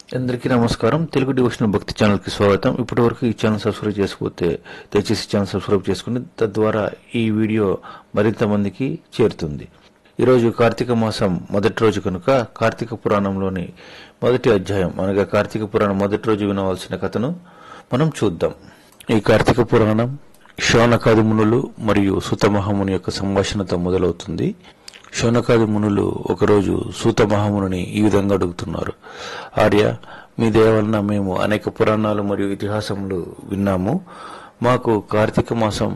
అందరికీ నమస్కారం. తెలుగు డివోషనల్ భక్తి ఛానల్కి స్వాగతం. ఇప్పటి వరకు ఈ ఛానల్ సబ్స్క్రైబ్ చేసుకోతే దయచేసి ఛానల్ సబ్స్క్రైబ్ చేసుకుని తద్వారా ఈ వీడియో మరింత మందికి చేరుతుంది. ఈరోజు కార్తీక మాసం మొదటి రోజు కనుక కార్తీక పురాణంలోని మొదటి అధ్యాయం అనగా కార్తీక పురాణం మొదటి రోజు వినవలసిన కథను మనం చూద్దాం. ఈ కార్తీక పురాణం శౌనకాది మునులు మరియు సూత మహాముని యొక్క సంభాషణతో మొదలవుతుంది. శౌనకాది మునులు ఒకరోజు సూత మహాముని ఈ విధంగా అడుగుతున్నారు. ఆర్య, మీ దయ వలన మేము అనేక పురాణాలు మరియు ఇతిహాసములు విన్నాము. మాకు కార్తీక మాసం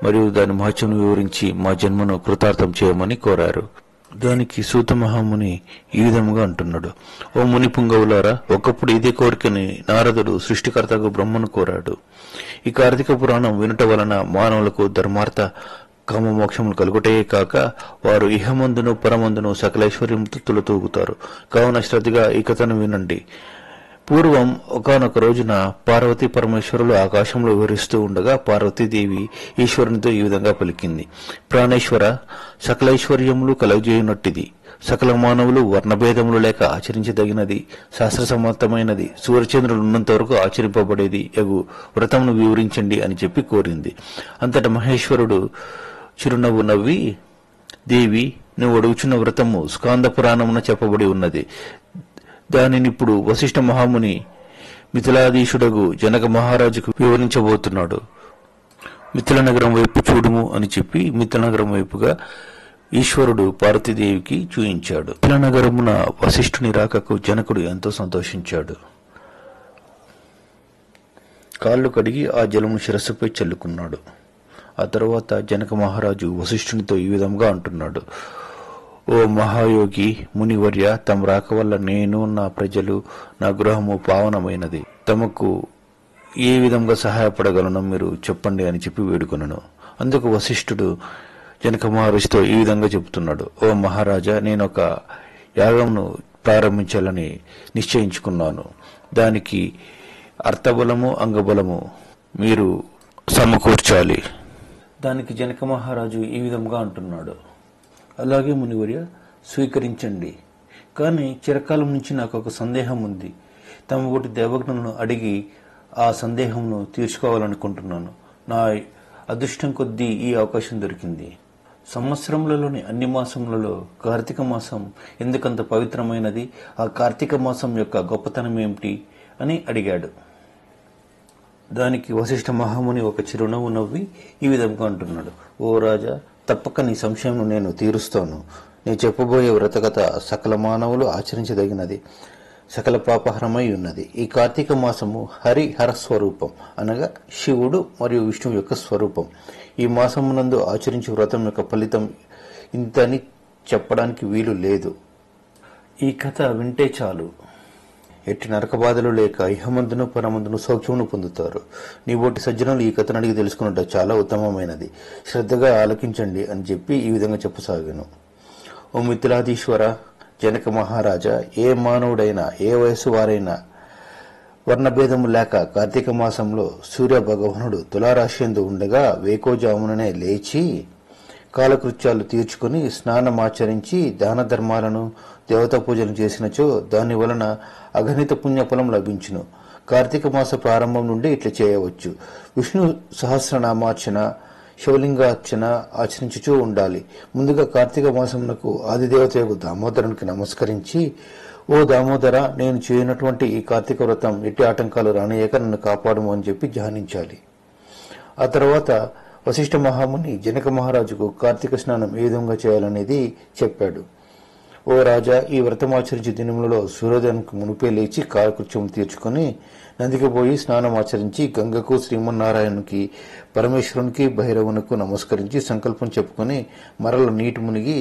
మరియు దాని మహత్యం వివరించి మా జన్మను కృతార్థం చేయమని కోరారు. దానికి సూత మహాముని ఈ విధముగా అంటున్నాడు. ఓ ముని పుంగవులారా, ఒకప్పుడు ఇదే కోరికని నారదుడు సృష్టికర్తకు బ్రహ్మను కోరాడు. ఈ కార్తీక పురాణం వినుట వలన మానవులకు ధర్మార్థ కామ మోక్షములు కలుగుటే కాక వారు ఇహమందును పరమందును సకలైశ్వర్యంతో తులతూగుతారు. కావున శ్రద్ధగా ఈ కథను వినండి. పూర్వం ఒకానొక రోజున పార్వతీ పరమేశ్వరులు ఆకాశంలో విహరిస్తూ ఉండగా పార్వతీదేవి ఈశ్వరునితో ఈ విధంగా పలికింది. ప్రాణేశ్వర, సకలైశ్వర్యములు కలుగజేయునట్టిది, సకల మానవులు వర్ణభేదములు లేక ఆచరించదగినది, శాస్త్రసమ్మతమైనది, సూర్యచంద్రులు ఉన్నంత వరకు ఆచరింపబడేది యగు వ్రతమును వివరించండి అని చెప్పి కోరింది. అంతట మహేశ్వరుడు చిరునవ్వు నవ్వి, దేవి, నువ్వు అడుగుచున్న వ్రతము స్కాంద పురాణమున చెప్పబడి ఉన్నది. దానినిప్పుడు వశిష్ఠ మహాముని మిథిలాధీశుడగు జనక మహారాజుకు వివరించబోతున్నాడు. మిథిల నగరం వైపు చూడుము అని చెప్పి మిథిల నగరం వైపుగా ఈశ్వరుడు పార్వతీదేవికి చూయించాడు. మిథిల నగరమున వశిష్ఠుని రాకకు జనకుడు ఎంతో సంతోషించాడు. కాళ్ళు కడిగి ఆ జలమును శిరస్సుపై చల్లుకున్నాడు. ఆ తరువాత జనక మహారాజు వశిష్ఠునితో ఈ విధంగా అంటున్నాడు. ఓ మహాయోగి మునివర్య, తమ రాక వల్ల నేను, నా ప్రజలు, నా గృహము పావనమైనది. తమకు ఏ విధంగా సహాయపడగలను మీరు చెప్పండి అని చెప్పి వేడుకొనను. అందుకు వశిష్ఠుడు జనక మహర్షితో ఈ విధంగా చెబుతున్నాడు. ఓ మహారాజా, నేను ఒక యాగంను ప్రారంభించాలని నిశ్చయించుకున్నాను. దానికి అర్థబలము అంగబలము మీరు సమకూర్చాలి. దానికి జనక మహారాజు ఈ విధంగా అంటున్నాడు. అలాగే మునివర్య, స్వీకరించండి. కానీ చిరకాలం నుంచి నాకు ఒక సందేహం ఉంది. తమ ఒకటి దేవజ్ఞులను అడిగి ఆ సందేహంను తీర్చుకోవాలనుకుంటున్నాను. నా అదృష్టం కొద్దీ ఈ అవకాశం దొరికింది. సంవత్సరములలోని అన్ని మాసములలో కార్తీక మాసం ఎందుకంత పవిత్రమైనది? ఆ కార్తీక మాసం యొక్క గొప్పతనం ఏమిటి అని అడిగాడు. దానికి వశిష్ఠ మహాముని ఒక చిరునవ్వు నవ్వి ఈ విధంగా అంటున్నాడు. ఓ రాజా, తప్పక నీ సంశయంను నేను తీరుస్తాను. నీ చెప్పబోయే వ్రతకథ సకల మానవులు ఆచరించదగినది, సకల పాపహరమై ఉన్నది. ఈ కార్తీక మాసము హరిహర స్వరూపం అనగా శివుడు మరియు విష్ణువు యొక్క స్వరూపం. ఈ మాసమునందు ఆచరించే వ్రతం యొక్క ఫలితం ఇంతని చెప్పడానికి వీలు లేదు. ఈ కథ వింటే చాలు, ఎట్టి నరకబాధలు లేక ఇహమందును పరమందును సౌఖ్యమును పొందుతారు. నీ బోటి సజ్జనులు ఈ కథను అడిగి తెలుసుకున్నట్టు చాలా ఉత్తమమైనది. శ్రద్ధగా ఆలకించండి అని చెప్పి ఈ విధంగా చెప్పసాగాను. ఓ మిథిలాధీశ్వర, జనక మహారాజా, ఏ మానవుడైనా ఏ వయస్సు వారైనా వర్ణభేదము లేక కార్తీక మాసంలో సూర్య భగవానుడు తులారాశియందు ఉండగా వేకోజాముననే లేచి కాలకృత్యాలు తీర్చుకుని స్నానమాచరించి దాన ధర్మాలను దేవతా పూజలు చేసినచో దాని వలన అగణిత పుణ్యఫలం లభించును. కార్తీక మాస ప్రారంభం నుండి ఇట్లా చేయవచ్చు. విష్ణు సహస్రనామార్చన, శివలింగార్చన ఆచరించుచూ ఉండాలి. ముందుగా కార్తీక మాసమునకు ఆదిదేవత యొక్క దామోదరునికి నమస్కరించి, ఓ దామోదర, నేను చేయనటువంటి ఈ కార్తీక వ్రతం ఎట్టి ఆటంకాలు రానియక నన్ను కాపాడము అని చెప్పి ధ్యానించాలి. ఆ తర్వాత వశిష్ఠ మహాముని జనక మహారాజుకు కార్తీక స్నానం ఏ విధంగా చేయాలనేది చెప్పాడు. ఓ రాజా, ఈ వ్రతమాచరించే దినములలో సూర్యోదయానికి మునిపే లేచి కాలకృత్యం తీర్చుకుని నదికి పోయి స్నానం ఆచరించి గంగకు, శ్రీమన్నారాయణునికి, పరమేశ్వరునికి, భైరవునకు నమస్కరించి సంకల్పం చెప్పుకుని మరల నీటి మునిగి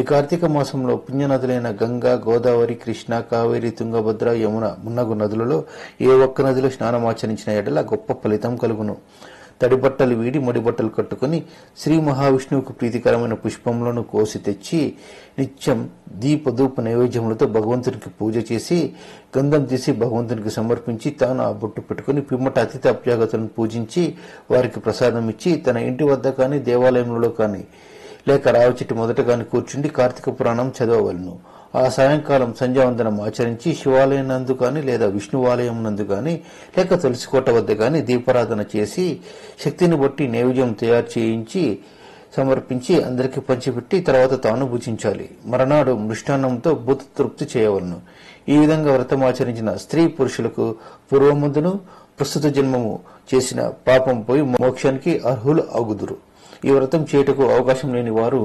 ఈ కార్తీక మాసంలో పుణ్యనదులైన గంగా, గోదావరి, కృష్ణ, కావేరి, తుంగభద్ర, యమున మున్నగు నదులలో ఏ ఒక్క నదిలో స్నానమాచరించిన ఎడల గొప్ప ఫలితం కలుగును. తడి బట్టలు వీడి మడి బట్టలు కట్టుకుని శ్రీ మహావిష్ణువుకు ప్రీతికరమైన పుష్పములను కోసి తెచ్చి నిత్యం దీపధూప నైవేద్యములతో భగవంతునికి పూజ చేసి గంధం తీసి భగవంతునికి సమర్పించి తాను ఆ బొట్టు పెట్టుకుని పిమ్మట అతిథి అభ్యాగతులను పూజించి వారికి ప్రసాదం ఇచ్చి తన ఇంటి వద్ద కానీ దేవాలయంలో కానీ లేక రావి చెట్టు మొదట కానీ కూర్చుండి కార్తీక పురాణం చదవవలను. ఆ సాయంకాలం సంధ్యావందనం ఆచరించి శివాలయం నందు కానీ లేదా విష్ణువాలయం నందు కానీ లేక తులసికోట వద్ద కానీ దీపారాధన చేసి శక్తిని బట్టి నైవేద్యం తయారు చేయించి సమర్పించి అందరికీ పంచిపెట్టి తర్వాత తాను భుజించాలి. మరనాడు మృష్టాన్నంతో భూత తృప్తి చేయవలను. ఈ విధంగా వ్రతం ఆచరించిన స్త్రీ పురుషులకు పూర్వముందును ప్రస్తుత జన్మము చేసిన పాపం పోయి మోక్షానికి అర్హులు అగుదురు. ఈ వ్రతం చేయుటకు అవకాశం లేని వారు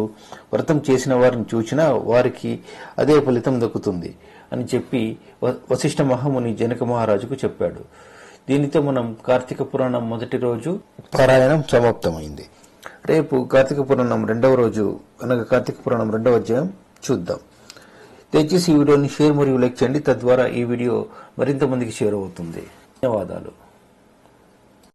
వ్రతం చేసిన వారిని చూచినా వారికి అదే ఫలితం దక్కుతుంది అని చెప్పి వశిష్ఠ మహాముని జనక మహారాజుకు చెప్పాడు. దీనితో మనం కార్తీక పురాణం మొదటి రోజు పారాయణం సమాప్తమైంది. రేపు కార్తీక పురాణం రెండవ రోజు అనగా కార్తీక పురాణం 2వ అధ్యాయం చూద్దాం. దయచేసి ఈ వీడియోని షేర్ మరియు లైక్ చేయండి. తద్వారా ఈ వీడియో మరింత మందికి షేర్ అవుతుంది. ధన్యవాదాలు.